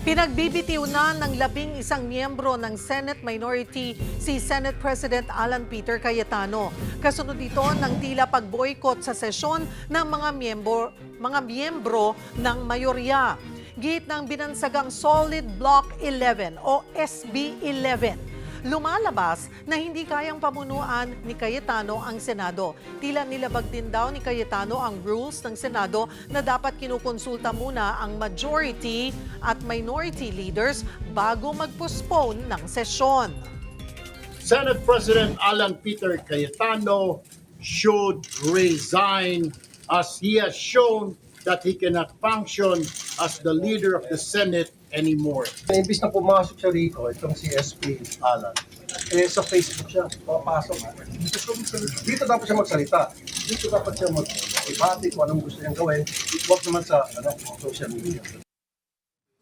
Pinagbibitiw na ng 11 miyembro ng Senate Minority si Senate President Alan Peter Cayetano. Kasunod dito ng tila pag-boycott sa sesyon ng mga miyembro ng mayorya. Git ng binansagang Solid Block 11 o SB 11. Lumalabas na hindi kayang pamunuan ni Cayetano ang Senado. Tila nilabag din daw ni Cayetano ang rules ng Senado na dapat kinukonsulta muna ang majority at minority leaders bago mag-postpone ng sesyon. Senate President Alan Peter Cayetano should resign as he has shown that he cannot function as the leader of the Senate anymore. Imbis na pumasok sa RICO, itong si SP Alan, sa Facebook siya, papasok. Dito dapat siya magsalita. Dito dapat siya mag-ibati kung anong gusto niyang gawin. Huwag naman sa social media.